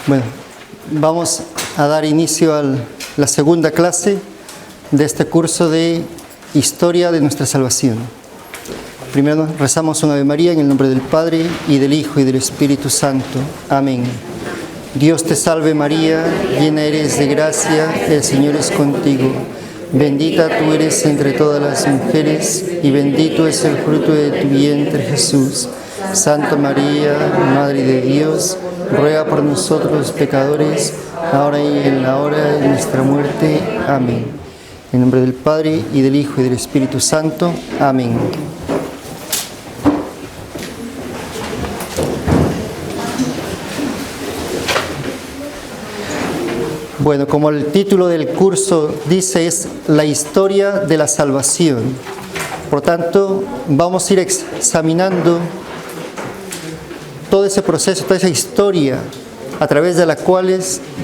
Bueno, vamos a dar inicio a la segunda clase de este curso de Historia de nuestra Salvación. Primero rezamos un Ave María en el nombre del Padre, y del Hijo, y del Espíritu Santo. Amén. Dios te salve María, llena eres de gracia, el Señor es contigo. Bendita tú eres entre todas las mujeres, y bendito es el fruto de tu vientre, Jesús. Santa María, Madre de Dios, ruega por nosotros los pecadores, ahora y en la hora de nuestra muerte. Amén. En nombre del Padre, y del Hijo, y del Espíritu Santo. Amén. Bueno, como el título del curso dice, es la historia de la salvación. Por tanto, vamos a ir examinando todo ese proceso, toda esa historia a través de la cual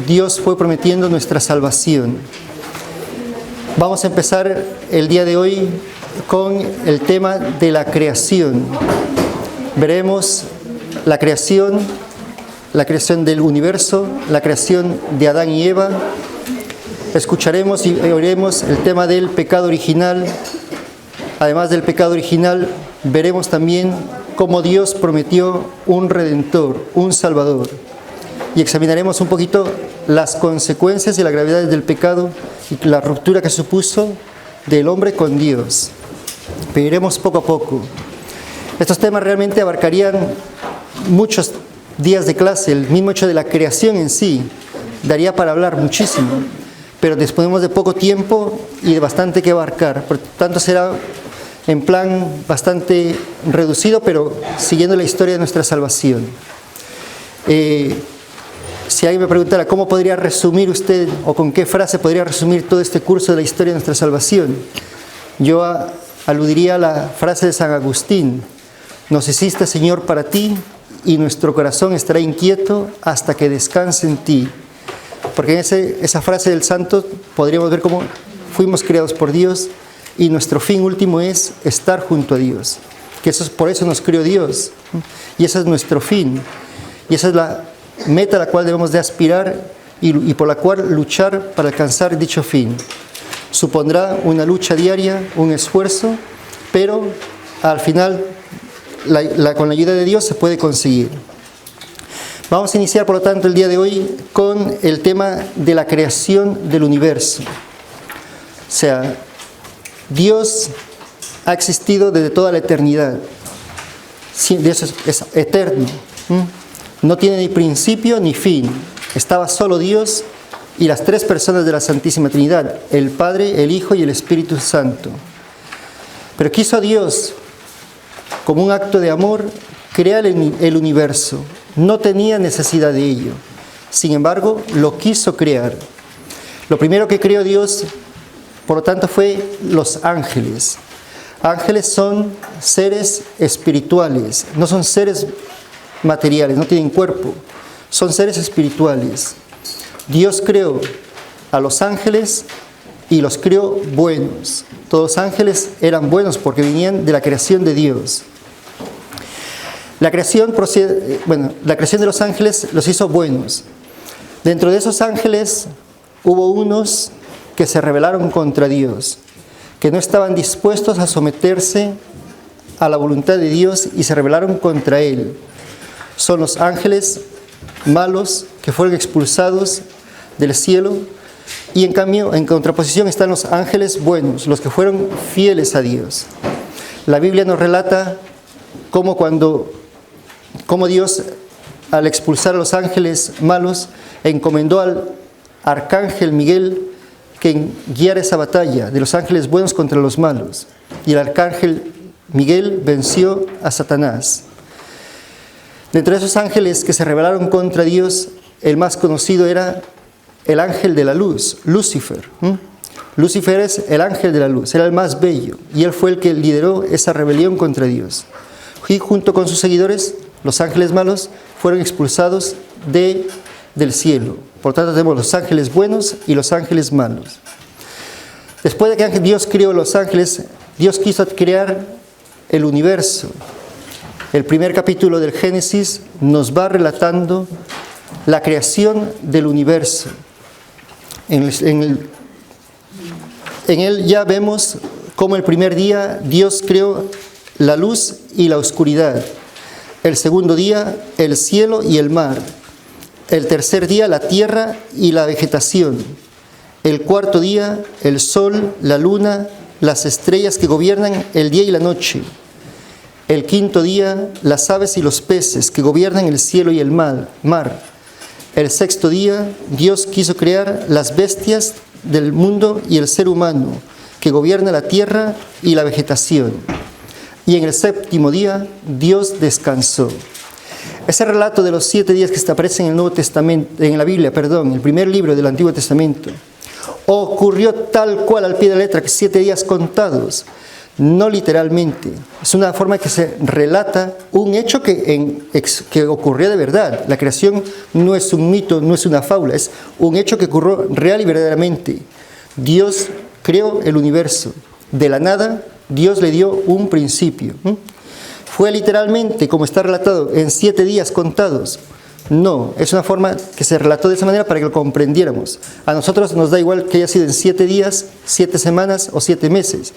Dios fue prometiendo nuestra salvación. Vamos a empezar el día de hoy con el tema de la creación. Veremos la creación del universo, la creación de Adán y Eva. Escucharemos y oiremos el tema del pecado original. Además del pecado original, veremos también cómo Dios prometió un Redentor, un Salvador. Y examinaremos un poquito las consecuencias y las gravedades del pecado y la ruptura que supuso del hombre con Dios. Pero iremos poco a poco. Estos temas realmente abarcarían muchos días de clase. El mismo hecho de la creación en sí daría para hablar muchísimo, pero disponemos de poco tiempo y de bastante que abarcar. Por tanto, será en plan bastante reducido, pero siguiendo la historia de nuestra salvación. Si alguien me preguntara cómo podría resumir usted, o con qué frase podría resumir todo este curso de la historia de nuestra salvación, yo aludiría a la frase de San Agustín: nos hiciste, Señor, para ti, y nuestro corazón estará inquieto hasta que descanse en ti. Porque en esa frase del santo podríamos ver cómo fuimos creados por Dios y nuestro fin último es estar junto a Dios. Que por eso nos creó Dios. Y ese es nuestro fin. Y esa es la meta a la cual debemos de aspirar y por la cual luchar para alcanzar dicho fin. Supondrá una lucha diaria, un esfuerzo, pero al final con la ayuda de Dios se puede conseguir. Vamos a iniciar, por lo tanto, el día de hoy con el tema de la creación del universo. O sea, Dios ha existido desde toda la eternidad. Dios es eterno. No tiene ni principio ni fin. Estaba solo Dios y las tres personas de la Santísima Trinidad, el Padre, el Hijo y el Espíritu Santo. Pero quiso Dios, como un acto de amor, crear el universo. No tenía necesidad de ello. Sin embargo, lo quiso crear. Lo primero que creó Dios, por lo tanto, fue los ángeles. Ángeles son seres espirituales, no son seres materiales, no tienen cuerpo, son seres espirituales. Dios creó a los ángeles y los creó buenos. Todos los ángeles eran buenos porque venían de la creación de Dios. La creación de los ángeles los hizo buenos. Dentro de esos ángeles hubo unos que se rebelaron contra Dios, que no estaban dispuestos a someterse a la voluntad de Dios y se rebelaron contra Él. Son los ángeles malos que fueron expulsados del cielo, y en cambio, en contraposición, están los ángeles buenos, los que fueron fieles a Dios. La Biblia nos relata cómo Dios, al expulsar a los ángeles malos, encomendó al arcángel Miguel que guiara esa batalla de los ángeles buenos contra los malos. Y el arcángel Miguel venció a Satanás. Dentro de esos ángeles que se rebelaron contra Dios, el más conocido era el ángel de la luz, Lucifer. Lucifer es el ángel de la luz, era el más bello, y él fue el que lideró esa rebelión contra Dios. Y junto con sus seguidores, los ángeles malos fueron expulsados del cielo. Por tanto, tenemos los ángeles buenos y los ángeles malos. Después de que Dios creó los ángeles, Dios quiso crear el universo. El primer capítulo del Génesis nos va relatando la creación del universo. En él ya vemos cómo el primer día Dios creó la luz y la oscuridad. El segundo día, el cielo y el mar. El tercer día, la tierra y la vegetación. El cuarto día, el sol, la luna, las estrellas que gobiernan el día y la noche. El quinto día, las aves y los peces que gobiernan el cielo y el mar. El sexto día, Dios quiso crear las bestias del mundo y el ser humano, que gobierna la tierra y la vegetación. Y en el séptimo día, Dios descansó. Ese relato de los 7 días que aparece en el Nuevo Testamento, en la Biblia, el primer libro del Antiguo Testamento, ocurrió tal cual al pie de la letra, que 7 días contados. No literalmente, es una forma que se relata un hecho que ocurrió de verdad. La creación no es un mito, no es una fábula, es un hecho que ocurrió real y verdaderamente. Dios creó el universo. De la nada, Dios le dio un principio. ¿Fue literalmente como está relatado en 7 días contados? No, es una forma que se relató de esa manera para que lo comprendiéramos. A nosotros nos da igual que haya sido en 7 días, 7 semanas o 7 meses.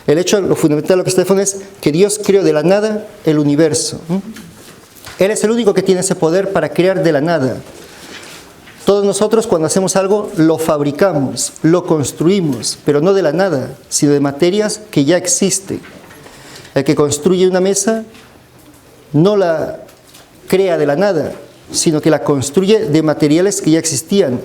El hecho, lo fundamental de lo que está de fondo es que Dios creó de la nada el universo. Él es el único que tiene ese poder para crear de la nada. Todos nosotros cuando hacemos algo lo fabricamos, lo construimos, pero no de la nada, sino de materias que ya existen. El que construye una mesa no la crea de la nada, sino que la construye de materiales que ya existían.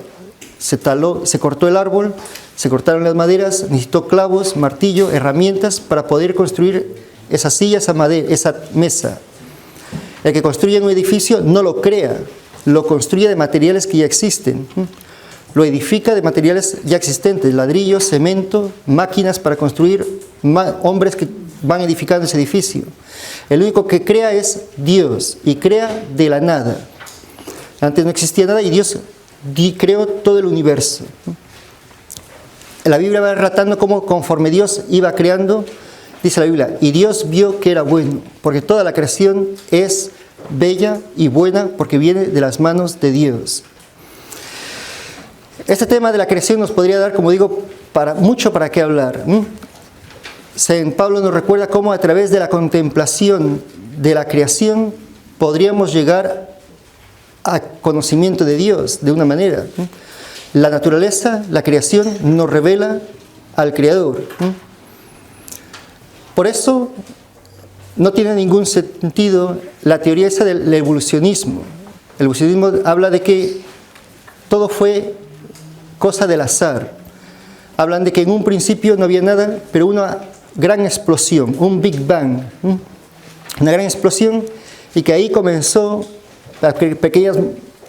Se taló, se cortó el árbol, se cortaron las maderas, necesitó clavos, martillo, herramientas para poder construir esa silla, esa mesa. El que construye un edificio no lo crea, lo construye de materiales que ya existen. Lo edifica de materiales ya existentes, ladrillos, cemento, máquinas para construir, hombres que van edificando ese edificio. El único que crea es Dios, y crea de la nada. Antes no existía nada y Dios creó todo el universo. La Biblia va relatando cómo conforme Dios iba creando, dice la Biblia, y Dios vio que era bueno, porque toda la creación es bella y buena porque viene de las manos de Dios. Este tema de la creación nos podría dar, como digo, mucho para qué hablar. San Pablo nos recuerda cómo a través de la contemplación de la creación podríamos llegar a conocimiento de Dios de una manera. La naturaleza, la creación, nos revela al Creador. Por eso no tiene ningún sentido la teoría esa del evolucionismo. El evolucionismo habla de que todo fue cosa del azar. Hablan de que en un principio no había nada, pero una gran explosión, un Big Bang. Una gran explosión y que ahí comenzó las pequeñas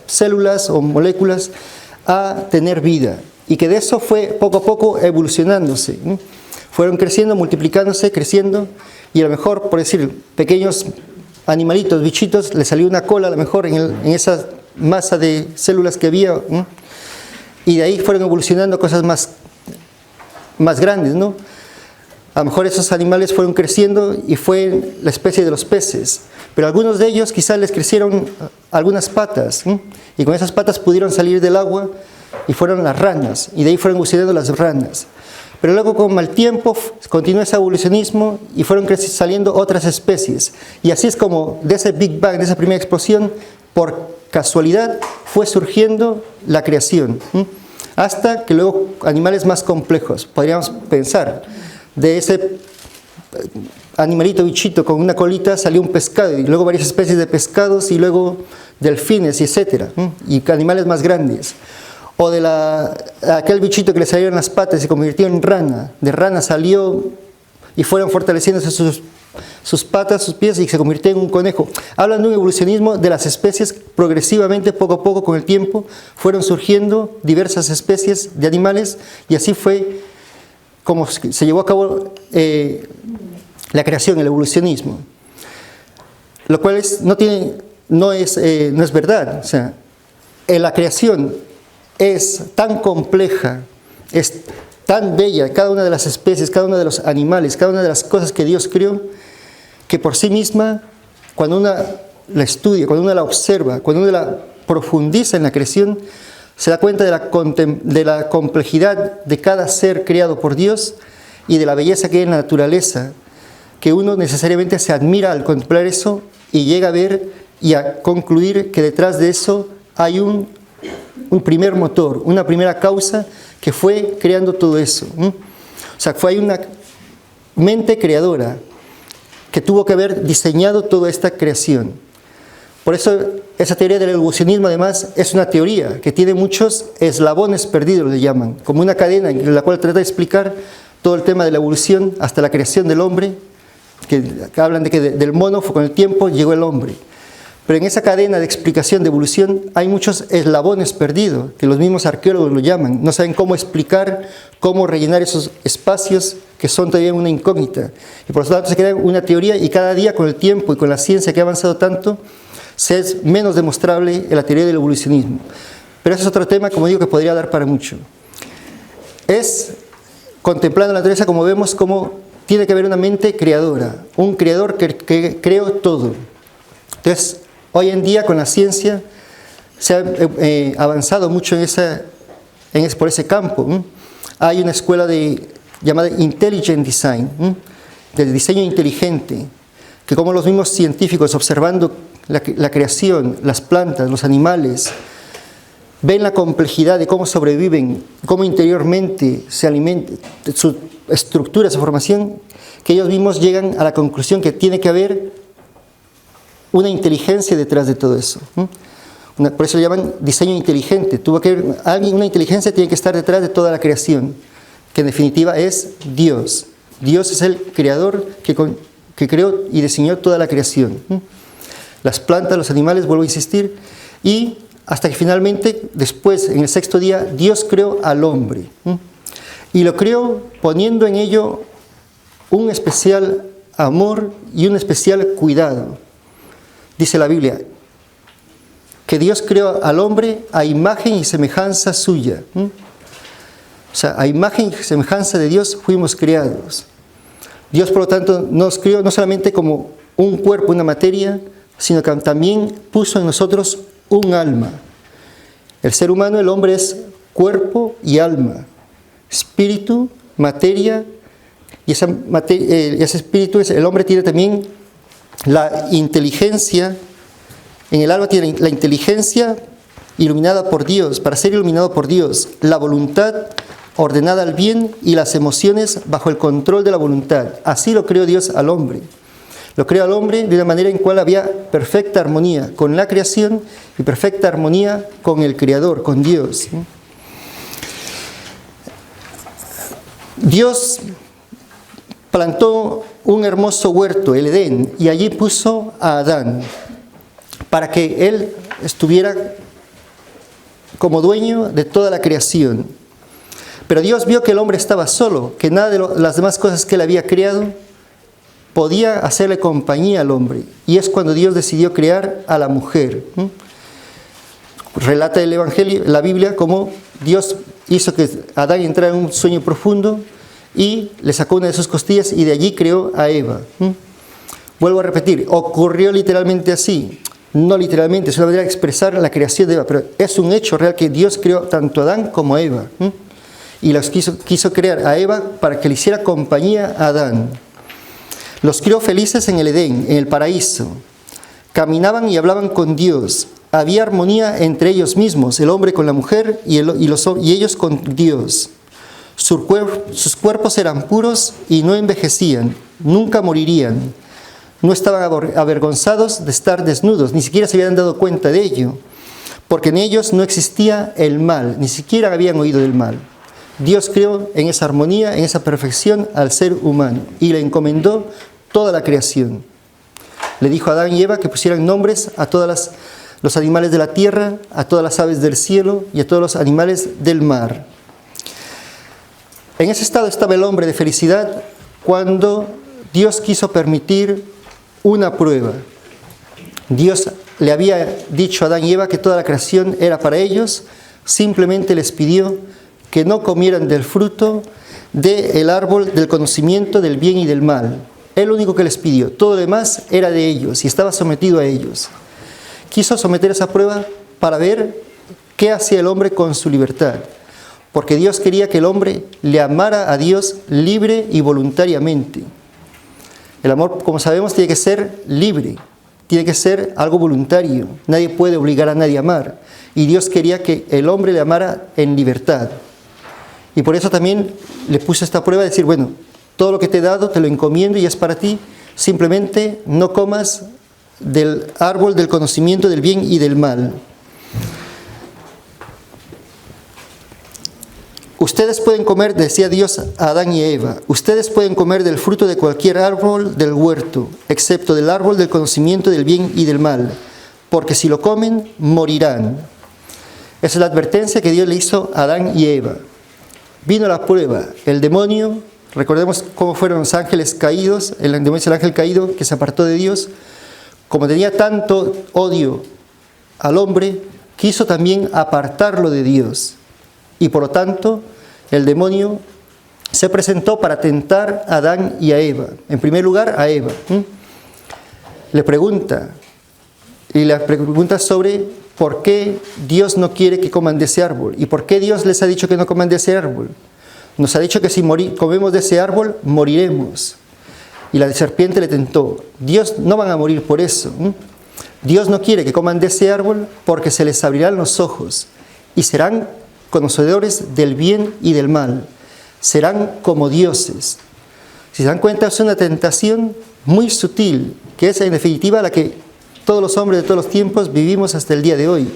células o moléculas a tener vida y que de eso fue poco a poco evolucionándose. Fueron creciendo, multiplicándose, creciendo y a lo mejor, por decir, pequeños animalitos, bichitos, les salió una cola a lo mejor en esa masa de células que había y de ahí fueron evolucionando cosas más grandes, ¿no? A lo mejor esos animales fueron creciendo y fue la especie de los peces. Pero algunos de ellos quizás les crecieron algunas patas. Y con esas patas pudieron salir del agua y fueron las ranas. Y de ahí fueron evolucionando las ranas. Pero luego con el tiempo continuó ese evolucionismo y fueron saliendo otras especies. Y así es como de ese Big Bang, de esa primera explosión, por casualidad fue surgiendo la creación. Hasta que luego animales más complejos, podríamos pensar. De ese animalito, bichito con una colita salió un pescado y luego varias especies de pescados y luego delfines y etcétera, y animales más grandes. O de aquel bichito que le salieron las patas y se convirtió en rana. De rana salió y fueron fortaleciéndose sus patas, sus pies y se convirtió en un conejo. Hablan de un evolucionismo de las especies progresivamente, poco a poco, con el tiempo, fueron surgiendo diversas especies de animales y así fue como se llevó a cabo la creación, el evolucionismo, lo cual no es verdad. O sea, la creación es tan compleja, es tan bella, cada una de las especies, cada uno de los animales, cada una de las cosas que Dios creó, que por sí misma, cuando una la estudia, cuando uno la observa, cuando uno la profundiza en la creación, se da cuenta de la complejidad de cada ser creado por Dios y de la belleza que hay en la naturaleza, que uno necesariamente se admira al contemplar eso y llega a ver y a concluir que detrás de eso hay un primer motor, una primera causa que fue creando todo eso. O sea, fue una mente creadora que tuvo que haber diseñado toda esta creación. Por eso esa teoría del evolucionismo además es una teoría que tiene muchos eslabones perdidos, le llaman, como una cadena en la cual trata de explicar todo el tema de la evolución hasta la creación del hombre, que hablan de que del mono con el tiempo llegó el hombre. Pero en esa cadena de explicación de evolución hay muchos eslabones perdidos, que los mismos arqueólogos lo llaman. No saben cómo explicar, cómo rellenar esos espacios que son todavía una incógnita. Y por lo tanto se crea una teoría y cada día con el tiempo y con la ciencia que ha avanzado tanto, se es menos demostrable en la teoría del evolucionismo. Pero ese es otro tema, como digo, que podría dar para mucho. Es contemplando la naturaleza como vemos cómo tiene que haber una mente creadora, un creador que creó todo. Entonces, hoy en día con la ciencia se ha avanzado mucho por ese campo. Hay una escuela llamada Intelligent Design, del diseño inteligente, que como los mismos científicos observando la creación, las plantas, los animales, ven la complejidad de cómo sobreviven, cómo interiormente se alimentan, su estructura, su formación, que ellos mismos llegan a la conclusión que tiene que haber una inteligencia detrás de todo eso. Por eso lo llaman diseño inteligente. Una inteligencia tiene que estar detrás de toda la creación, que en definitiva es Dios. Dios es el creador que creó y diseñó toda la creación. Las plantas, los animales, vuelvo a insistir, y hasta que finalmente, después, en el sexto día, Dios creó al hombre. Y lo creó poniendo en ello un especial amor y un especial cuidado. Dice la Biblia, que Dios creó al hombre a imagen y semejanza suya. O sea, a imagen y semejanza de Dios fuimos creados. Dios, por lo tanto, nos creó no solamente como un cuerpo, una materia, sino que también puso en nosotros un alma. El ser humano, el hombre, es cuerpo y alma, espíritu, materia, y ese espíritu, el hombre tiene también la inteligencia. En el alma tiene la inteligencia iluminada por Dios, para ser iluminado por Dios, la voluntad ordenada al bien y las emociones bajo el control de la voluntad. Así lo creó Dios al hombre. Lo creó al hombre de una manera en cual había perfecta armonía con la creación y perfecta armonía con el Creador, con Dios. Dios plantó un hermoso huerto, el Edén, y allí puso a Adán para que él estuviera como dueño de toda la creación. Pero Dios vio que el hombre estaba solo, que nada de las demás cosas que él había creado podía hacerle compañía al hombre. Y es cuando Dios decidió crear a la mujer. Relata el Evangelio, la Biblia, cómo Dios hizo que Adán entrara en un sueño profundo y le sacó una de sus costillas y de allí creó a Eva. Vuelvo a repetir, ocurrió literalmente así. No literalmente, es una manera de expresar la creación de Eva, pero es un hecho real que Dios creó tanto a Adán como a Eva. Y los quiso crear a Eva para que le hiciera compañía a Adán. Los crió felices en el Edén, en el paraíso. Caminaban y hablaban con Dios. Había armonía entre ellos mismos, el hombre con la mujer y ellos con Dios. Sus cuerpos eran puros y no envejecían, nunca morirían. No estaban avergonzados de estar desnudos, ni siquiera se habían dado cuenta de ello, porque en ellos no existía el mal, ni siquiera habían oído del mal. Dios creó en esa armonía, en esa perfección al ser humano y le encomendó toda la creación. Le dijo a Adán y Eva que pusieran nombres a todos los animales de la tierra, a todas las aves del cielo y a todos los animales del mar. En ese estado estaba el hombre de felicidad cuando Dios quiso permitir una prueba. Dios le había dicho a Adán y Eva que toda la creación era para ellos, simplemente les pidió que no comieran del fruto del árbol del conocimiento del bien y del mal. Es lo único que les pidió. Todo lo demás era de ellos y estaba sometido a ellos. Quiso someter esa prueba para ver qué hacía el hombre con su libertad. Porque Dios quería que el hombre le amara a Dios libre y voluntariamente. El amor, como sabemos, tiene que ser libre, tiene que ser algo voluntario. Nadie puede obligar a nadie a amar. Y Dios quería que el hombre le amara en libertad. Y por eso también le puso esta prueba de decir, bueno, todo lo que te he dado te lo encomiendo y es para ti. Simplemente no comas del árbol del conocimiento del bien y del mal. Ustedes pueden comer, decía Dios a Adán y a Eva, ustedes pueden comer del fruto de cualquier árbol del huerto, excepto del árbol del conocimiento del bien y del mal, porque si lo comen, morirán. Esa es la advertencia que Dios le hizo a Adán y a Eva. Vino la prueba, el demonio, recordemos cómo fueron los ángeles caídos, el demonio es el ángel caído que se apartó de Dios, como tenía tanto odio al hombre, quiso también apartarlo de Dios. Y por lo tanto, el demonio se presentó para tentar a Adán y a Eva. En primer lugar, a Eva. Le pregunta sobre por qué Dios no quiere que coman de ese árbol. ¿Y por qué Dios les ha dicho que no coman de ese árbol? Nos ha dicho que si comemos de ese árbol, moriremos. Y la serpiente le tentó. Dios no van a morir por eso. Dios no quiere que coman de ese árbol porque se les abrirán los ojos y serán conocedores del bien y del mal. Serán como dioses. Si se dan cuenta, es una tentación muy sutil, que es en definitiva la que todos los hombres de todos los tiempos vivimos hasta el día de hoy.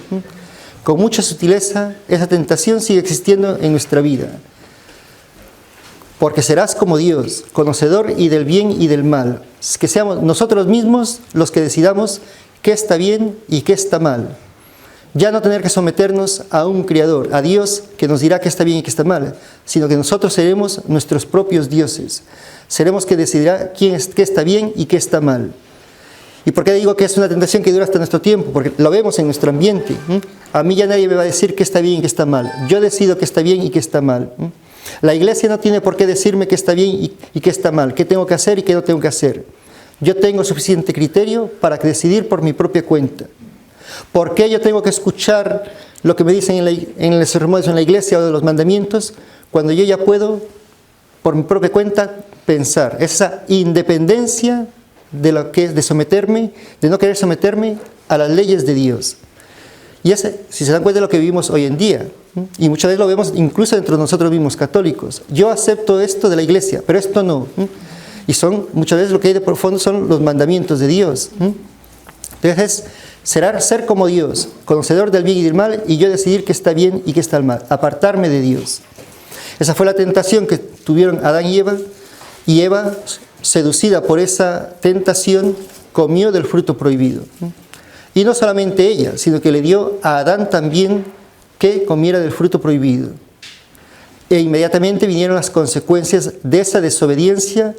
Con mucha sutileza, esa tentación sigue existiendo en nuestra vida. Porque serás como Dios, conocedor y del bien y del mal. Que seamos nosotros mismos los que decidamos qué está bien y qué está mal. Ya no tener que someternos a un Creador, a Dios que nos dirá qué está bien y qué está mal, sino que nosotros seremos nuestros propios dioses. Seremos que decidirá qué está bien y qué está mal. ¿Y por qué digo que es una tentación que dura hasta nuestro tiempo? Porque lo vemos en nuestro ambiente. A mí ya nadie me va a decir qué está bien y qué está mal. Yo decido qué está bien y qué está mal. La iglesia no tiene por qué decirme qué está bien y qué está mal, qué tengo que hacer y qué no tengo que hacer. Yo tengo suficiente criterio para decidir por mi propia cuenta. ¿Por qué yo tengo que escuchar lo que me dicen en los sermones en la iglesia o de los mandamientos cuando yo ya puedo, por mi propia cuenta, pensar? Esa independencia de lo que es de someterme, de no querer someterme a las leyes de Dios. Y ese, si se dan cuenta de lo que vivimos hoy en día, y muchas veces lo vemos incluso dentro de nosotros mismos católicos. Yo acepto esto de la iglesia, pero esto no. Y muchas veces lo que hay de profundo son los mandamientos de Dios. Entonces, será ser como Dios, conocedor del bien y del mal, y yo decidir qué está bien y qué está mal, apartarme de Dios. Esa fue la tentación que tuvieron Adán y Eva, seducida por esa tentación, comió del fruto prohibido. Y no solamente ella, sino que le dio a Adán también que comiera del fruto prohibido. E inmediatamente vinieron las consecuencias de esa desobediencia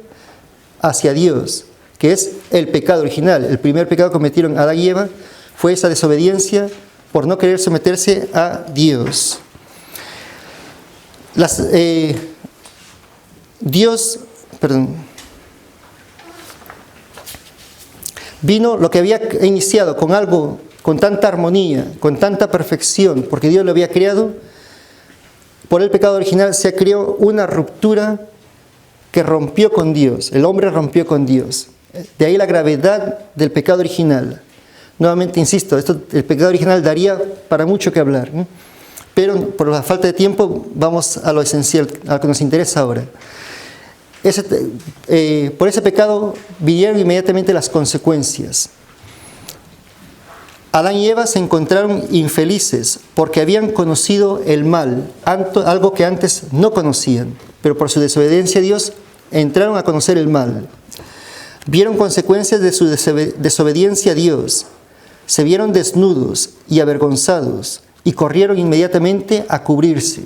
hacia Dios, que es el pecado original. El primer pecado que cometieron Adán y Eva fue esa desobediencia por no querer someterse a Dios. Vino lo que había iniciado con algo, con tanta armonía, con tanta perfección, porque Dios lo había creado. Por el pecado original se creó una ruptura que rompió con Dios. El hombre rompió con Dios. De ahí la gravedad del pecado original. Nuevamente insisto, el pecado original daría para mucho que hablar, pero por la falta de tiempo vamos a lo esencial, a lo que nos interesa ahora. Por ese pecado vinieron inmediatamente las consecuencias. Adán y Eva se encontraron infelices porque habían conocido el mal, algo que antes no conocían, pero por su desobediencia a Dios entraron a conocer el mal. Vieron consecuencias de su desobediencia a Dios, se vieron desnudos y avergonzados y corrieron inmediatamente a cubrirse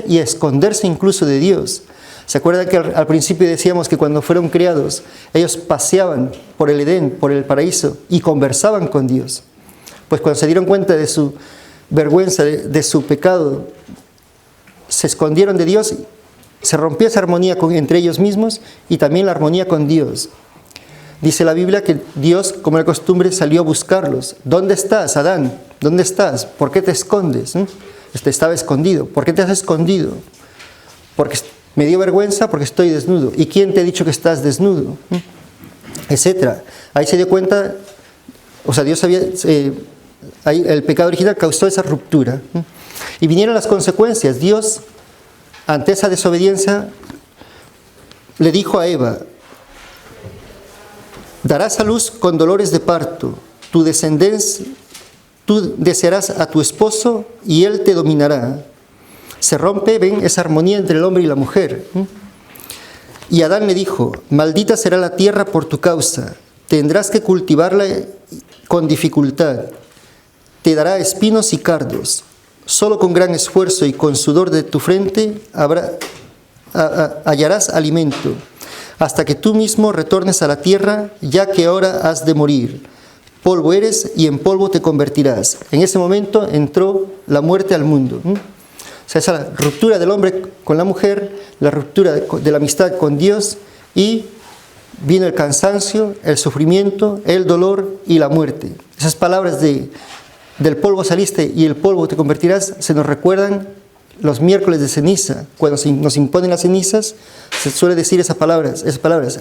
y a esconderse incluso de Dios. ¿Se acuerdan que al principio decíamos que cuando fueron creados, ellos paseaban por el Edén, por el paraíso, y conversaban con Dios? Pues cuando se dieron cuenta de su vergüenza, de su pecado, se escondieron de Dios, se rompió esa armonía entre ellos mismos y también la armonía con Dios. Dice la Biblia que Dios, como de costumbre, salió a buscarlos. ¿Dónde estás, Adán? ¿Dónde estás? ¿Por qué te escondes? Estaba escondido. ¿Por qué te has escondido? Porque me dio vergüenza, porque estoy desnudo. ¿Y quién te ha dicho que estás desnudo? Etcétera. Ahí se dio cuenta, o sea, Dios había, ahí el pecado original causó esa ruptura. Y vinieron las consecuencias. Dios, ante esa desobediencia, le dijo a Eva: darás a luz con dolores de parto, tu descendencia, tú desearás a tu esposo y él te dominará. Se rompe, ven, esa armonía entre el hombre y la mujer. Y Adán le dijo: maldita será la tierra por tu causa, tendrás que cultivarla con dificultad, te dará espinos y cardos, solo con gran esfuerzo y con sudor de tu frente hallarás alimento, hasta que tú mismo retornes a la tierra, ya que ahora has de morir. Polvo eres y en polvo te convertirás. En ese momento entró la muerte al mundo. O sea, esa ruptura del hombre con la mujer, la ruptura de la amistad con Dios, y vino el cansancio, el sufrimiento, el dolor y la muerte. Esas palabras del polvo saliste y el polvo te convertirás se nos recuerdan los miércoles de ceniza. Cuando nos imponen las cenizas, se suele decir esas palabras.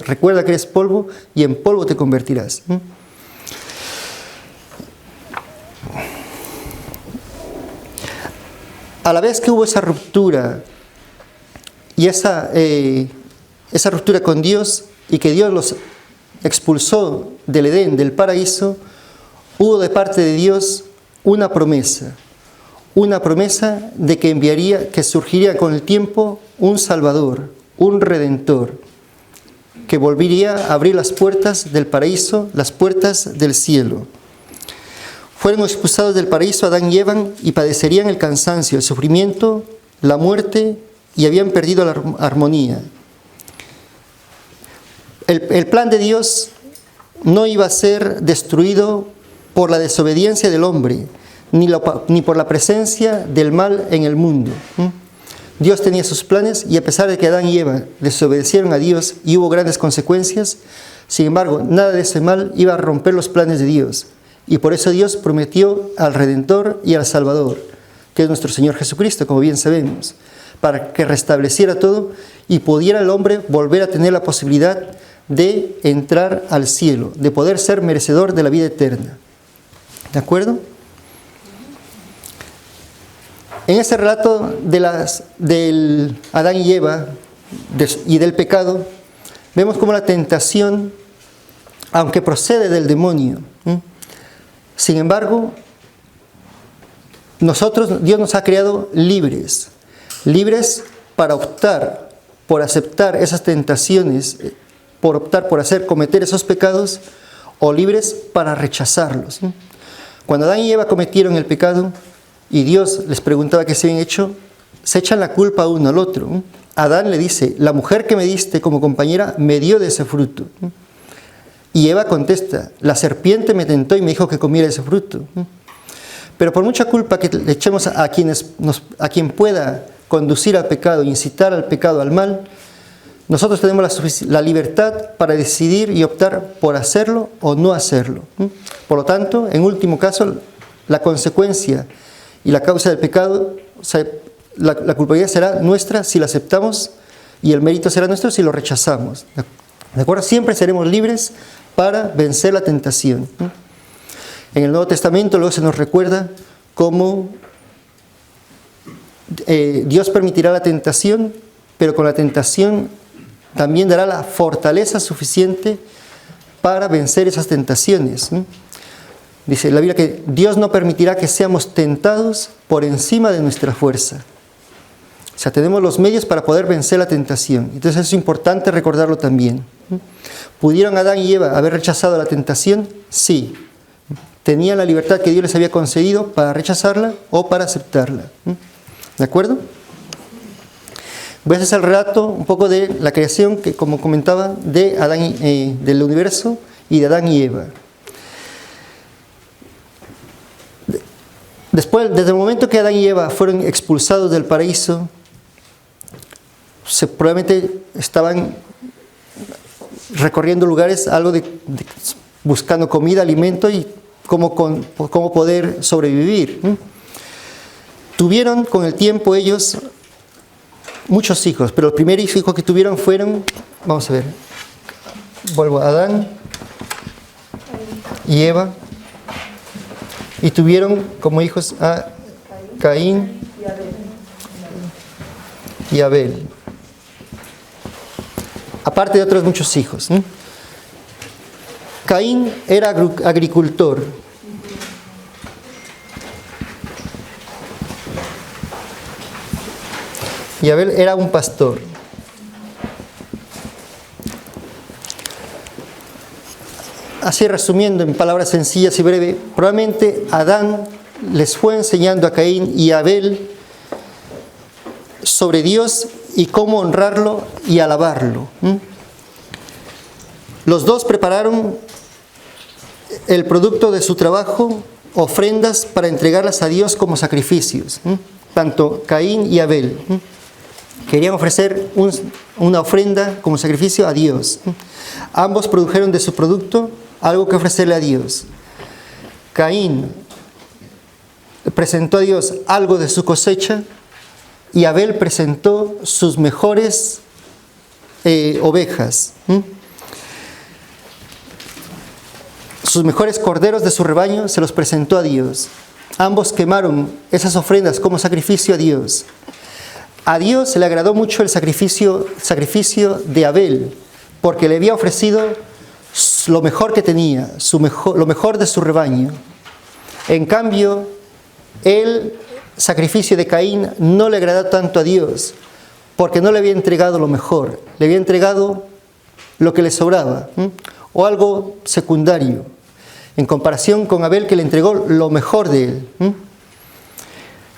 Recuerda que eres polvo y en polvo te convertirás. A la vez que hubo esa ruptura y esa ruptura con Dios, y que Dios los expulsó del Edén, del paraíso, hubo de parte de Dios una promesa de que surgiría con el tiempo un Salvador, un Redentor, que volvería a abrir las puertas del paraíso, las puertas del cielo. Fueron expulsados del paraíso Adán y Eva y padecerían el cansancio, el sufrimiento, la muerte, y habían perdido la armonía. El plan de Dios no iba a ser destruido por la desobediencia del hombre, ni por la presencia del mal en el mundo. Dios tenía sus planes, y a pesar de que Adán y Eva desobedecieron a Dios y hubo grandes consecuencias, sin embargo, nada de ese mal iba a romper los planes de Dios. Y por eso Dios prometió al Redentor y al Salvador, que es nuestro Señor Jesucristo, como bien sabemos, para que restableciera todo y pudiera el hombre volver a tener la posibilidad de entrar al cielo, de poder ser merecedor de la vida eterna. ¿De acuerdo? En ese relato del Adán y Eva y del pecado, vemos cómo la tentación, aunque procede del demonio, sin embargo, Dios nos ha creado libres para optar por aceptar esas tentaciones, por optar por cometer esos pecados, o libres para rechazarlos. Cuando Adán y Eva cometieron el pecado y Dios les preguntaba qué se habían hecho, se echan la culpa uno al otro. Adán le dice: la mujer que me diste como compañera me dio de ese fruto. Y Eva contesta: la serpiente me tentó y me dijo que comiera ese fruto. Pero por mucha culpa que le echemos a quien pueda conducir al pecado, incitar al pecado, al mal, nosotros tenemos la libertad para decidir y optar por hacerlo o no hacerlo. Por lo tanto, en último caso, la consecuencia y la causa del pecado, o sea, la culpabilidad será nuestra si la aceptamos, y el mérito será nuestro si lo rechazamos. ¿De acuerdo? Siempre seremos libres para vencer la tentación. En el Nuevo Testamento luego se nos recuerda cómo Dios permitirá la tentación, pero con la tentación también dará la fortaleza suficiente para vencer esas tentaciones. Dice la Biblia que Dios no permitirá que seamos tentados por encima de nuestra fuerza. O sea, tenemos los medios para poder vencer la tentación. Entonces es importante recordarlo también. ¿Pudieron Adán y Eva haber rechazado la tentación? Sí. Tenían la libertad que Dios les había concedido para rechazarla o para aceptarla. ¿De acuerdo? Voy a hacer el relato un poco de la creación, que como comentaba, de Adán del universo y de Adán y Eva. Después, desde el momento que Adán y Eva fueron expulsados del paraíso, probablemente estaban recorriendo lugares, buscando comida, alimento y cómo poder sobrevivir. Tuvieron con el tiempo ellos muchos hijos, pero los primeros hijos que tuvieron fueron, vamos a ver, vuelvo a Adán y Eva, y tuvieron como hijos a Caín y Abel, aparte de otros muchos hijos. Caín era agricultor. Y Abel era un pastor. Así resumiendo en palabras sencillas y breves, probablemente Adán les fue enseñando a Caín y a Abel sobre Dios y cómo honrarlo y alabarlo. Los dos prepararon el producto de su trabajo, ofrendas para entregarlas a Dios como sacrificios. Tanto Caín y Abel querían ofrecer una ofrenda como sacrificio a Dios. Ambos produjeron de su producto algo que ofrecerle a Dios. Caín presentó a Dios algo de su cosecha y Abel presentó sus mejores ovejas. Sus mejores corderos de su rebaño se los presentó a Dios. Ambos quemaron esas ofrendas como sacrificio a Dios. A Dios le agradó mucho el sacrificio de Abel, porque le había ofrecido lo mejor que tenía, lo mejor de su rebaño. En cambio, el sacrificio de Caín no le agradó tanto a Dios, porque no le había entregado lo mejor, le había entregado lo que le sobraba, o algo secundario, en comparación con Abel, que le entregó lo mejor de él.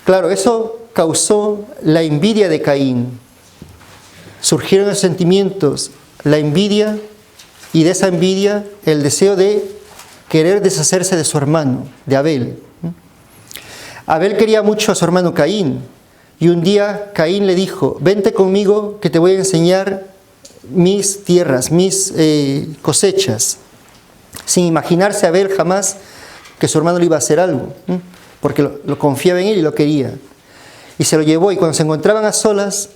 Claro, eso causó la envidia de Caín. Surgieron los sentimientos, la envidia, y de esa envidia el deseo de querer deshacerse de su hermano, de Abel. Abel quería mucho a su hermano Caín, y un día Caín le dijo: vente conmigo que te voy a enseñar mis tierras, mis cosechas, sin imaginarse Abel jamás que su hermano le iba a hacer algo, porque lo confiaba en él y lo quería. Y se lo llevó, y cuando se encontraban a solas,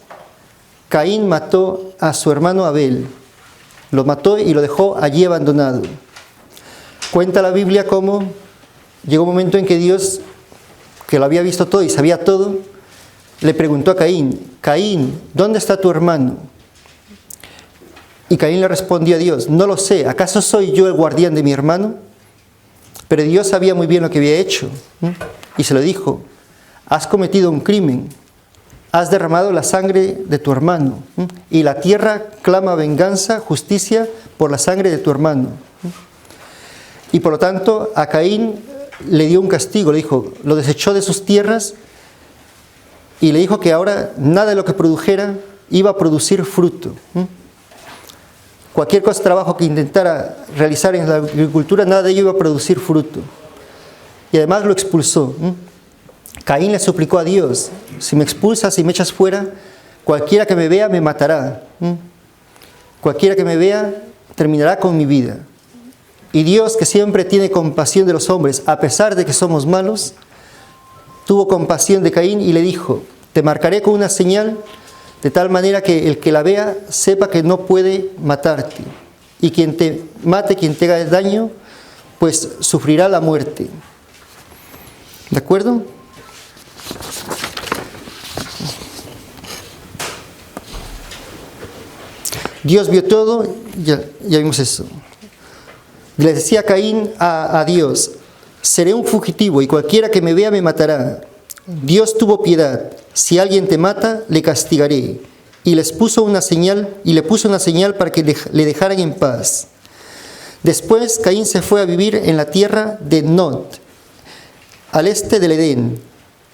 Caín mató a su hermano Abel. Lo mató y lo dejó allí abandonado. Cuenta la Biblia cómo llegó un momento en que Dios, que lo había visto todo y sabía todo, le preguntó a Caín: Caín, ¿dónde está tu hermano? Y Caín le respondió a Dios: no lo sé, ¿acaso soy yo el guardián de mi hermano? Pero Dios sabía muy bien lo que había hecho, y se lo dijo: has cometido un crimen, has derramado la sangre de tu hermano, y la tierra clama venganza, justicia por la sangre de tu hermano. Y por lo tanto a Caín le dio un castigo, le dijo, lo desechó de sus tierras y le dijo que ahora nada de lo que produjera iba a producir fruto. Cualquier trabajo que intentara realizar en la agricultura, nada de ello iba a producir fruto. Y además lo expulsó. Caín le suplicó a Dios: si me expulsas y me echas fuera, cualquiera que me vea me matará. Cualquiera que me vea terminará con mi vida. Y Dios, que siempre tiene compasión de los hombres, a pesar de que somos malos, tuvo compasión de Caín y le dijo: te marcaré con una señal, de tal manera que el que la vea sepa que no puede matarte. Y quien te mate, quien te haga daño, pues sufrirá la muerte. ¿De acuerdo? Dios vio todo, ya vimos eso. Le decía Caín a Dios: seré un fugitivo y cualquiera que me vea me matará. Dios tuvo piedad: si alguien te mata, le castigaré. Y le puso una señal para que le dejaran en paz. Después Caín se fue a vivir en la tierra de Nod, al este del Edén.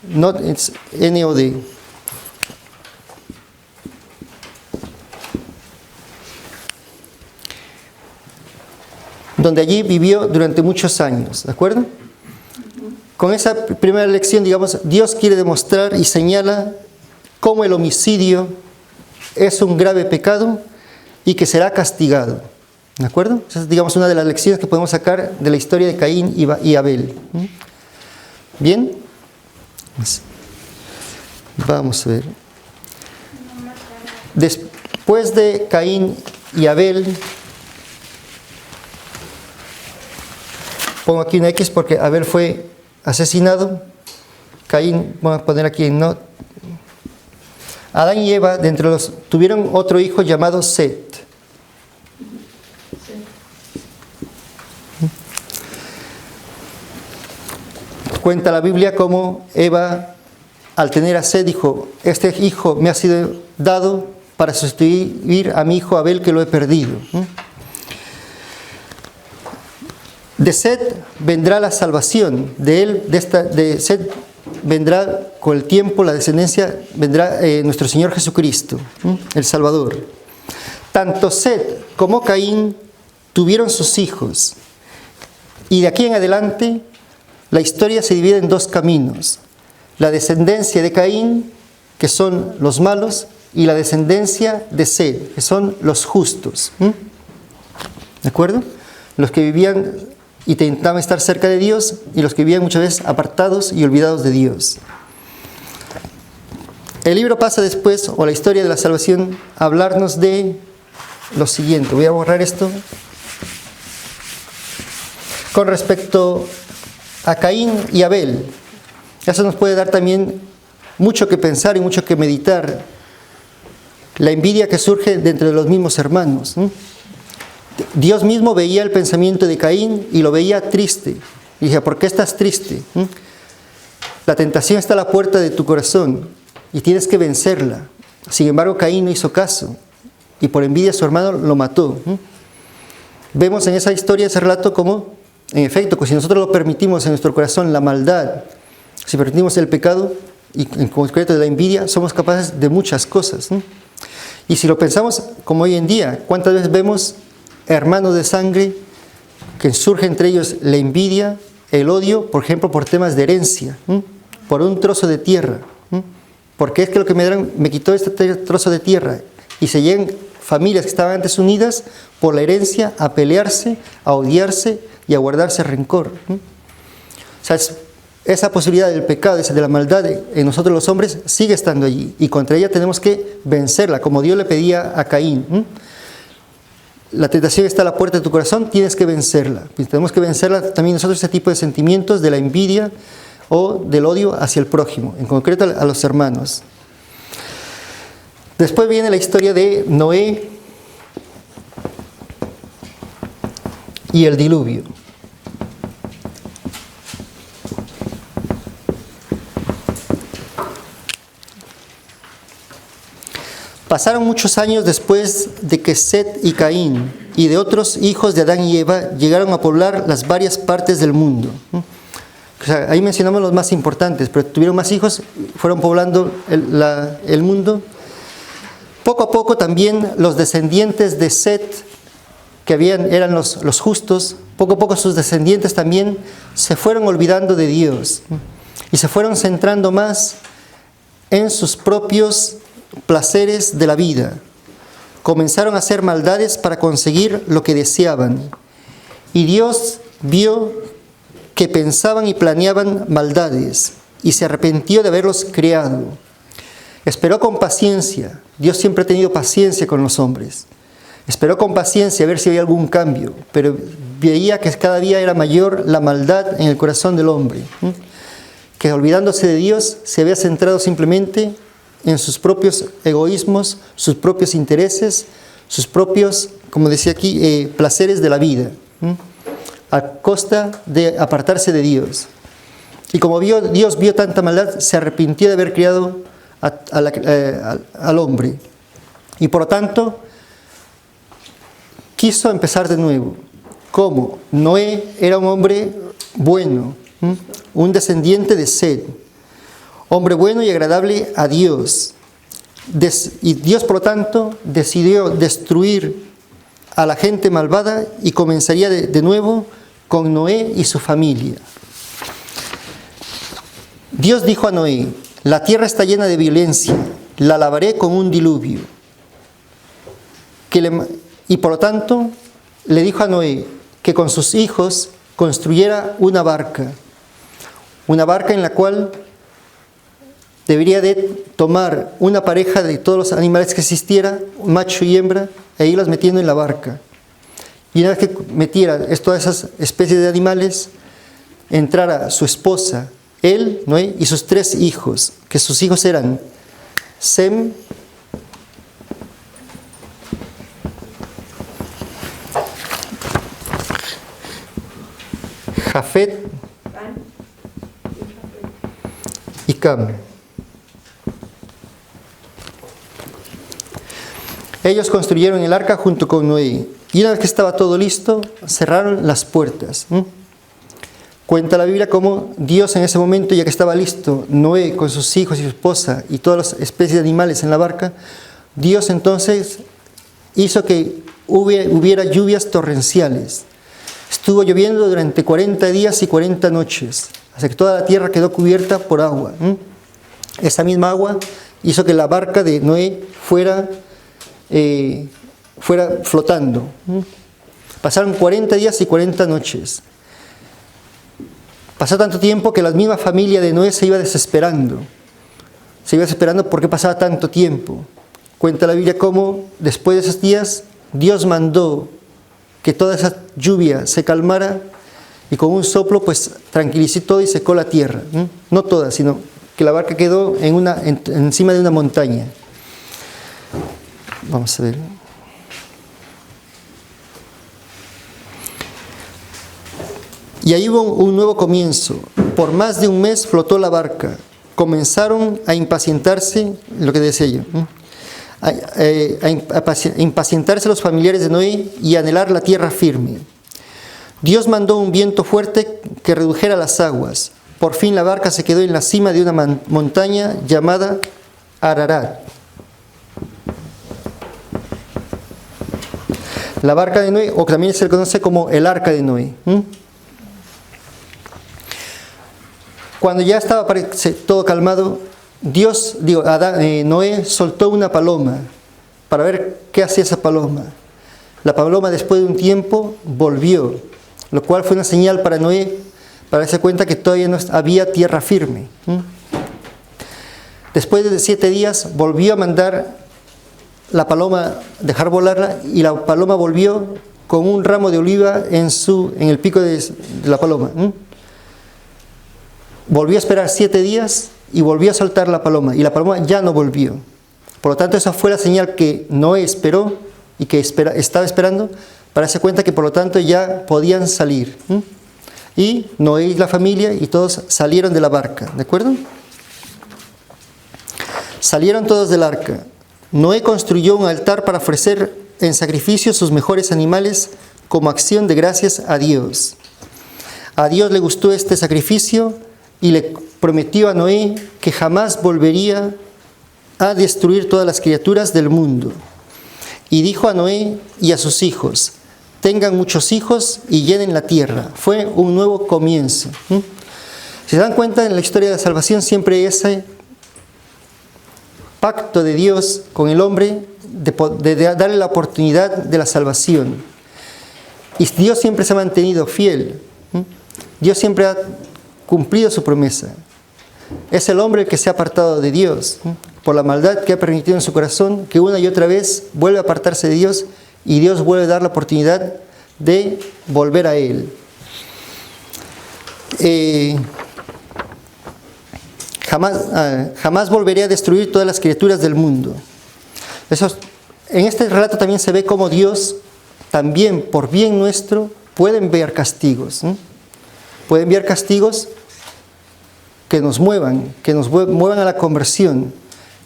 Nod es N-O-D. Donde allí vivió durante muchos años, ¿de acuerdo? Con esa primera lección, digamos, Dios quiere demostrar y señala cómo el homicidio es un grave pecado y que será castigado. ¿De acuerdo? Esa es, digamos, una de las lecciones que podemos sacar de la historia de Caín y Abel. ¿Bien? Vamos a ver. Después de Caín y Abel, pongo aquí una X porque Abel fue asesinado. Caín, vamos a poner aquí en no. Adán y Eva, tuvieron otro hijo llamado Set. Cuenta la Biblia cómo Eva, al tener a Set, dijo: este hijo me ha sido dado para sustituir a mi hijo Abel, que lo he perdido. De Set vendrá la salvación, de Set vendrá con el tiempo, la descendencia, vendrá nuestro Señor Jesucristo, el Salvador. Tanto Set como Caín tuvieron sus hijos, y de aquí en adelante la historia se divide en dos caminos: la descendencia de Caín, que son los malos, y la descendencia de Set, que son los justos. ¿De acuerdo? Los que vivían y intentaban estar cerca de Dios, y los que vivían muchas veces apartados y olvidados de Dios. El libro pasa después, o la historia de la salvación, a hablarnos de lo siguiente. Voy a borrar esto. Con respecto a Caín y Abel, eso nos puede dar también mucho que pensar y mucho que meditar. La envidia que surge de entre los mismos hermanos. Dios mismo veía el pensamiento de Caín y lo veía triste. Y dije: ¿por qué estás triste? La tentación está a la puerta de tu corazón y tienes que vencerla. Sin embargo, Caín no hizo caso y por envidia su hermano lo mató. Vemos en esa historia, ese relato, como, en efecto, que si nosotros lo permitimos en nuestro corazón, la maldad, si permitimos el pecado, y en concreto de la envidia, somos capaces de muchas cosas. Y si lo pensamos como hoy en día, ¿cuántas veces vemos hermanos de sangre que surge entre ellos la envidia, el odio, por ejemplo, por temas de herencia, por un trozo de tierra? Porque es que lo que me quitó este trozo de tierra, y se llegan familias que estaban antes unidas por la herencia a pelearse, a odiarse y a guardarse rencor. O sea, esa posibilidad del pecado, de la maldad en nosotros los hombres sigue estando allí, y contra ella tenemos que vencerla, como Dios le pedía a Caín. La tentación está a la puerta de tu corazón, tienes que vencerla. Tenemos que vencerla también nosotros, ese tipo de sentimientos de la envidia o del odio hacia el prójimo, en concreto a los hermanos. Después viene la historia de Noé y el diluvio. Pasaron muchos años después de que Set y Caín y de otros hijos de Adán y Eva llegaron a poblar las varias partes del mundo. O sea, ahí mencionamos los más importantes, pero tuvieron más hijos, fueron poblando el mundo. Poco a poco también los descendientes de Set, que eran los justos, poco a poco sus descendientes también se fueron olvidando de Dios y se fueron centrando más en sus propios placeres de la vida. Comenzaron a hacer maldades para conseguir lo que deseaban, y Dios vio que pensaban y planeaban maldades y se arrepintió de haberlos creado. Esperó con paciencia. Dios siempre ha tenido paciencia con los hombres. Esperó con paciencia a ver si había algún cambio, pero veía que cada día era mayor la maldad en el corazón del hombre, que olvidándose de Dios se había centrado simplemente en sus propios egoísmos, sus propios intereses, sus propios, como decía aquí, placeres de la vida, a costa de apartarse de Dios. Y como Dios vio tanta maldad, se arrepintió de haber criado al hombre. Y por lo tanto, quiso empezar de nuevo. ¿Cómo? Noé era un hombre bueno, un descendiente de Set. Hombre bueno y agradable a Dios. Y Dios, por lo tanto, decidió destruir a la gente malvada y comenzaría de nuevo con Noé y su familia. Dios dijo a Noé: la tierra está llena de violencia, la lavaré con un diluvio. Y por lo tanto, le dijo a Noé que con sus hijos construyera una barca en la cual debería de tomar una pareja de todos los animales que existiera, un macho y hembra, e irlas metiendo en la barca. Y una vez que metiera todas esas especies de animales, entrara su esposa, él, Noé, y sus 3 hijos, que sus hijos eran Sem, Jafet y Cam. Ellos construyeron el arca junto con Noé. Y una vez que estaba todo listo, cerraron las puertas. Cuenta la Biblia cómo Dios en ese momento, ya que estaba listo, Noé con sus hijos y su esposa y todas las especies de animales en la barca, Dios entonces hizo que hubiera lluvias torrenciales. Estuvo lloviendo durante 40 días y 40 noches, hasta que toda la tierra quedó cubierta por agua. Esa misma agua hizo que la barca de Noé fuera flotando. Pasaron 40 días y 40 noches. Pasó tanto tiempo que la misma familia de Noé se iba desesperando. Se iba desesperando porque pasaba tanto tiempo. Cuenta la Biblia cómo después de esos días Dios mandó que toda esa lluvia se calmara y con un soplo pues tranquilizó todo y secó la tierra. No toda, sino que la barca quedó encima de una montaña. Vamos a ver. Y ahí hubo un nuevo comienzo. Por más de un mes flotó la barca. Comenzaron a impacientarse, lo que decía yo, a impacientarse los familiares de Noé y a anhelar la tierra firme. Dios mandó un viento fuerte que redujera las aguas. Por fin la barca se quedó en la cima de una montaña llamada Ararat. La barca de Noé, o también se le conoce como el arca de Noé. Cuando ya estaba todo calmado, Noé soltó una paloma para ver qué hacía esa paloma. La paloma después de un tiempo volvió, lo cual fue una señal para Noé para darse cuenta que todavía no había tierra firme. Después de 7 días volvió a mandar la paloma, dejar volarla, y la paloma volvió con un ramo de oliva en el pico de la paloma. Volvió a esperar 7 días y volvió a soltar la paloma, y la paloma ya no volvió. Por lo tanto, esa fue la señal que Noé esperó y que estaba esperando para darse cuenta que por lo tanto ya podían salir. Y Noé y la familia y todos salieron de la barca, ¿de acuerdo? Salieron todos del arca. Noé construyó un altar para ofrecer en sacrificio sus mejores animales como acción de gracias a Dios. A Dios le gustó este sacrificio y le prometió a Noé que jamás volvería a destruir todas las criaturas del mundo. Y dijo a Noé y a sus hijos: tengan muchos hijos y llenen la tierra. Fue un nuevo comienzo. Si se dan cuenta, en la historia de la salvación siempre hay ese pacto de Dios con el hombre de darle la oportunidad de la salvación. Y Dios siempre se ha mantenido fiel. Dios siempre ha cumplido su promesa. Es el hombre el que se ha apartado de Dios por la maldad que ha permitido en su corazón, que una y otra vez vuelve a apartarse de Dios, y Dios vuelve a dar la oportunidad de volver a Él. Jamás volveré a destruir todas las criaturas del mundo. En este relato también se ve cómo Dios, también por bien nuestro, puede enviar castigos. Puede enviar castigos que nos muevan a la conversión,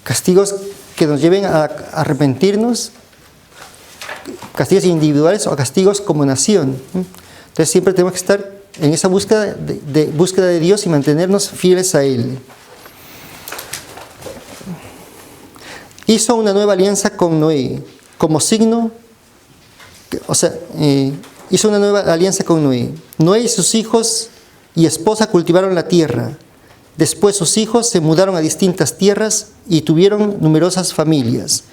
castigos que nos lleven a arrepentirnos, castigos individuales o castigos como nación. Entonces siempre tenemos que estar en esa búsqueda de Dios y mantenernos fieles a Él. Hizo una nueva alianza con Noé, como signo, hizo una nueva alianza con Noé. Noé y sus hijos y esposa cultivaron la tierra. Después sus hijos se mudaron a distintas tierras y tuvieron numerosas familias.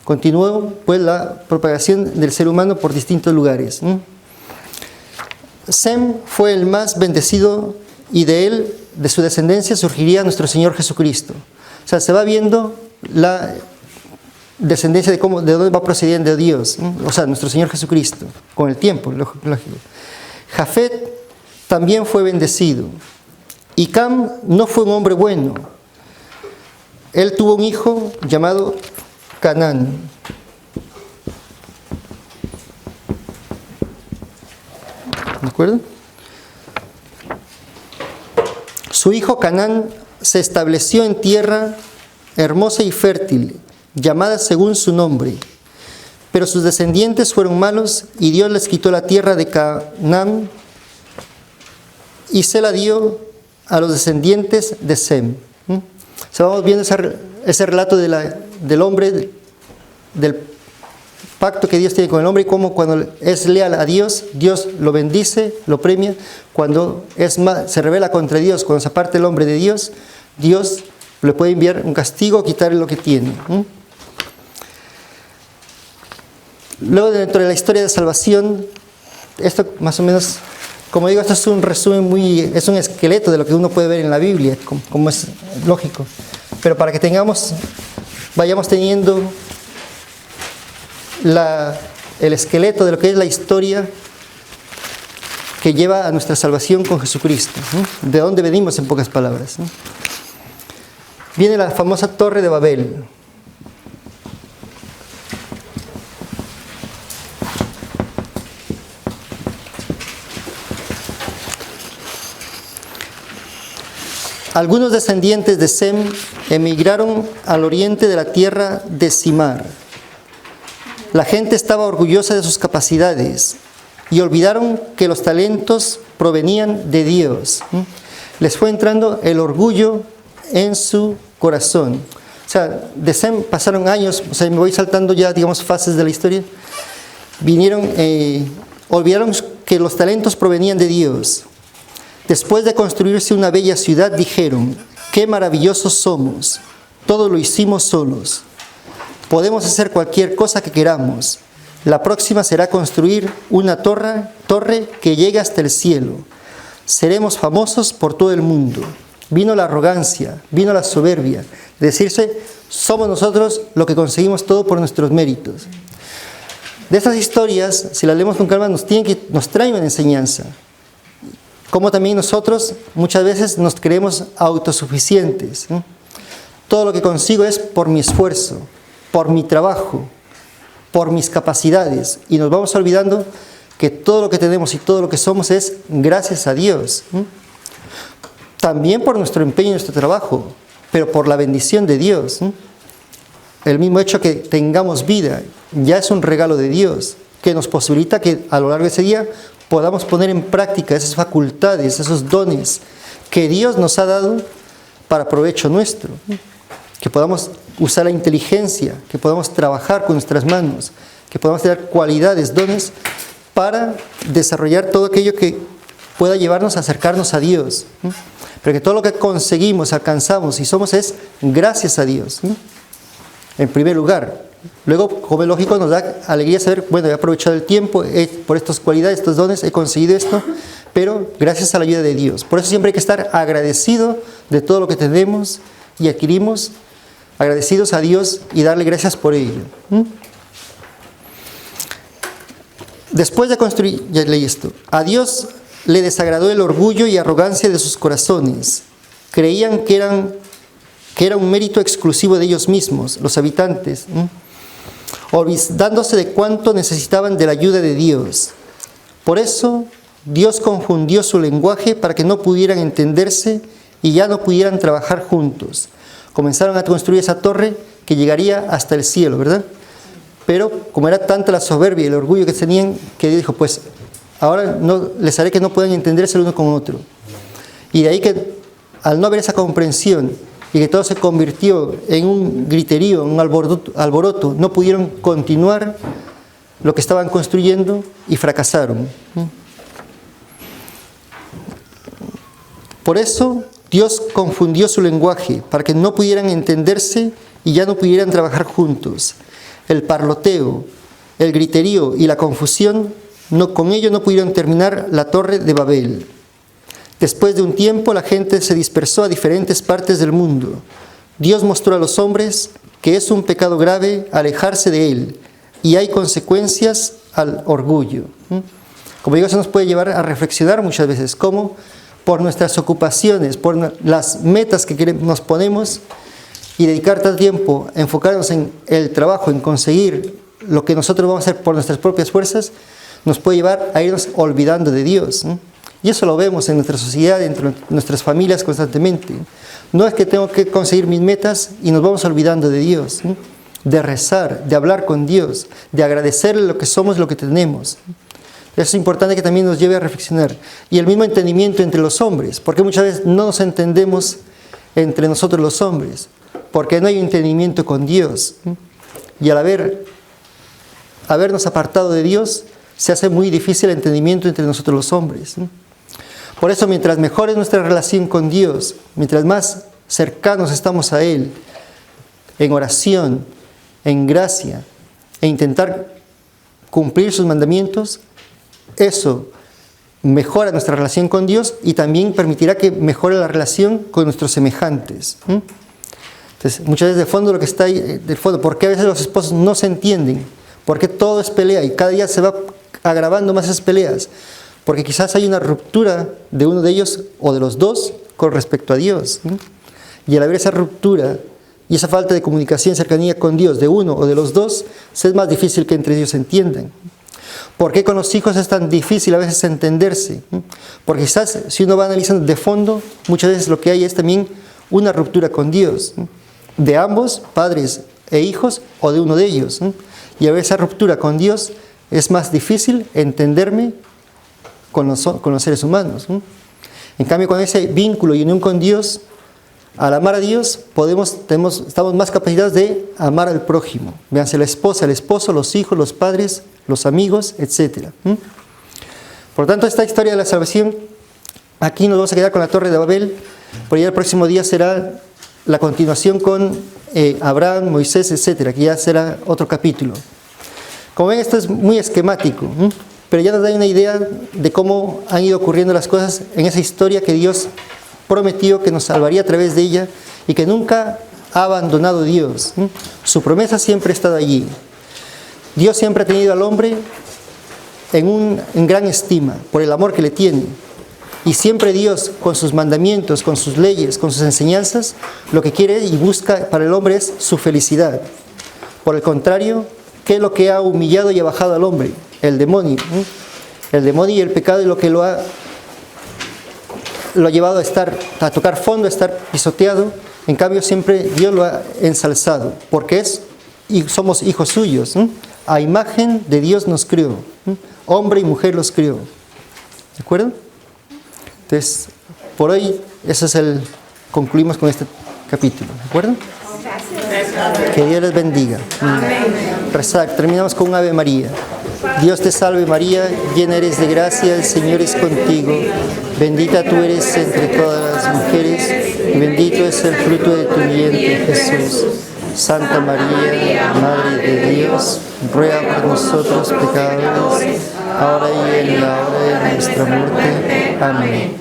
continuó pues la propagación del ser humano por distintos lugares. Sem fue el más bendecido y de él, de su descendencia, surgiría nuestro Señor Jesucristo. O sea, se va viendo la descendencia de dónde va procediendo Dios, o sea, nuestro Señor Jesucristo, con el tiempo, lógico. Jafet también fue bendecido. Y Cam no fue un hombre bueno. Él tuvo un hijo llamado Canaán. ¿De acuerdo? Su hijo Canaán se estableció en tierra hermosa y fértil, llamada según su nombre. Pero sus descendientes fueron malos y Dios les quitó la tierra de Canaán y se la dio a los descendientes de Sem. O sea, vamos viendo ese relato del hombre, del pacto que Dios tiene con el hombre y cómo cuando es leal a Dios, Dios lo bendice, lo premia. Cuando se rebela contra Dios, cuando se aparta el hombre de Dios, Dios le puede enviar un castigo, quitarle lo que tiene. Luego, dentro de la historia de salvación, esto más o menos, como digo, esto es un resumen es un esqueleto de lo que uno puede ver en la Biblia, como es lógico. Pero para que vayamos teniendo el esqueleto de lo que es la historia que lleva a nuestra salvación con Jesucristo, ¿no? De dónde venimos, en pocas palabras, ¿no? Viene la famosa Torre de Babel. Algunos descendientes de Sem emigraron al oriente de la tierra de Simar. La gente estaba orgullosa de sus capacidades y olvidaron que los talentos provenían de Dios. Les fue entrando el orgullo en su corazón. O sea, de Sem pasaron años, o sea, me voy saltando ya, digamos, fases de la historia. Olvidaron que los talentos provenían de Dios. Después de construirse una bella ciudad, dijeron: ¡qué maravillosos somos! Todo lo hicimos solos. Podemos hacer cualquier cosa que queramos. La próxima será construir una torre que llegue hasta el cielo. Seremos famosos por todo el mundo. Vino la arrogancia, vino la soberbia. Decirse, somos nosotros los que conseguimos todo por nuestros méritos. De estas historias, si las leemos con calma, nos traen una enseñanza. Como también nosotros muchas veces nos creemos autosuficientes. Todo lo que consigo es por mi esfuerzo, por mi trabajo, por mis capacidades. Y nos vamos olvidando que todo lo que tenemos y todo lo que somos es gracias a Dios. También por nuestro empeño y nuestro trabajo, pero por la bendición de Dios. El mismo hecho que tengamos vida ya es un regalo de Dios, que nos posibilita que a lo largo de ese día podamos poner en práctica esas facultades, esos dones que Dios nos ha dado para provecho nuestro. Que podamos usar la inteligencia, que podamos trabajar con nuestras manos, que podamos tener cualidades, dones, para desarrollar todo aquello que pueda llevarnos a acercarnos a Dios. Pero que todo lo que conseguimos, alcanzamos y somos es gracias a Dios. En primer lugar. Luego, como es lógico, nos da alegría saber, bueno, he aprovechado el tiempo, por estas cualidades, estos dones, he conseguido esto, pero gracias a la ayuda de Dios. Por eso siempre hay que estar agradecido de todo lo que tenemos y adquirimos, agradecidos a Dios y darle gracias por ello. Después de construir, ya leí esto, a Dios le desagradó el orgullo y arrogancia de sus corazones. Creían que era un mérito exclusivo de ellos mismos, los habitantes, olvidándose de cuánto necesitaban de la ayuda de Dios. Por eso, Dios confundió su lenguaje para que no pudieran entenderse y ya no pudieran trabajar juntos. Comenzaron a construir esa torre que llegaría hasta el cielo, ¿verdad? Pero como era tanta la soberbia y el orgullo que tenían, que Dios dijo, pues ahora les haré que no puedan entenderse el uno con otro. Y de ahí que al no haber esa comprensión y que todo se convirtió en un griterío, en un alboroto, no pudieron continuar lo que estaban construyendo y fracasaron. Por eso Dios confundió su lenguaje para que no pudieran entenderse y ya no pudieran trabajar juntos. el parloteo, el griterío y la confusión, con ello no pudieron terminar la torre de Babel. Después de un tiempo la gente se dispersó a diferentes partes del mundo. Dios mostró a los hombres que es un pecado grave alejarse de Él y hay consecuencias al orgullo. Como digo, eso nos puede llevar a reflexionar muchas veces cómo por nuestras ocupaciones, por las metas que nos ponemos y dedicar tanto tiempo a enfocarnos en el trabajo, en conseguir lo que nosotros vamos a hacer por nuestras propias fuerzas, nos puede llevar a irnos olvidando de Dios. Y eso lo vemos en nuestra sociedad, entre nuestras familias constantemente. No es que tengo que conseguir mis metas y nos vamos olvidando de Dios, de rezar, de hablar con Dios, de agradecerle lo que somos, lo que tenemos. Es importante que también nos lleve a reflexionar. Y el mismo entendimiento entre los hombres, porque muchas veces no nos entendemos entre nosotros los hombres, porque no hay entendimiento con Dios. Y al habernos apartado de Dios, se hace muy difícil el entendimiento entre nosotros los hombres. Por eso, mientras mejor es nuestra relación con Dios, mientras más cercanos estamos a Él, en oración, en gracia, e intentar cumplir sus mandamientos, eso mejora nuestra relación con Dios y también permitirá que mejore la relación con nuestros semejantes. Entonces, muchas veces de fondo lo que está ahí, de fondo, ¿por qué a veces los esposos no se entienden? ¿Por qué todo es pelea y cada día se va agravando más esas peleas? Porque quizás hay una ruptura de uno de ellos o de los dos con respecto a Dios. Y al haber esa ruptura y esa falta de comunicación y cercanía con Dios de uno o de los dos, es más difícil que entre ellos se entiendan. ¿Por qué con los hijos es tan difícil a veces entenderse? Porque quizás si uno va analizando de fondo, muchas veces lo que hay es también una ruptura con Dios, de ambos, padres e hijos, o de uno de ellos. Y a veces esa ruptura con Dios es más difícil entenderme con los seres humanos. En cambio, con ese vínculo y unión con Dios, al amar a Dios, estamos más capacitados de amar al prójimo. Véanse, la esposa, el esposo, los hijos, los padres, los amigos, etc. Por lo tanto, esta historia de la salvación, aquí nos vamos a quedar con la Torre de Babel, pero ya el próximo día será la continuación con Abraham, Moisés, etc., que ya será otro capítulo. Como ven, esto es muy esquemático, pero ya nos da una idea de cómo han ido ocurriendo las cosas en esa historia que Dios prometió que nos salvaría a través de ella y que nunca ha abandonado Dios. Su promesa siempre ha estado allí. Dios siempre ha tenido al hombre en gran estima por el amor que le tiene. Y siempre Dios, con sus mandamientos, con sus leyes, con sus enseñanzas, lo que quiere y busca para el hombre es su felicidad. Por el contrario, ¿qué es lo que ha humillado y ha bajado al hombre? El demonio. El demonio y el pecado es lo que lo ha llevado a tocar fondo, a estar pisoteado. En cambio, siempre Dios lo ha ensalzado, porque somos hijos suyos. A imagen de Dios nos crió. Hombre y mujer los crió. ¿De acuerdo? Entonces, por hoy, concluimos con este capítulo. ¿De acuerdo? Que Dios les bendiga. Rezar. Terminamos con un Ave María. Dios te salve María, llena eres de gracia, el Señor es contigo. Bendita tú eres entre todas las mujeres, y bendito es el fruto de tu vientre, Jesús. Santa María, Madre de Dios, ruega por nosotros pecadores, ahora y en la hora de nuestra muerte. Amén.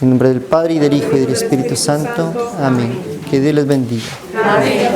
En nombre del Padre, y del Hijo, y del Espíritu Santo. Amén. Que Dios les bendiga. Amén.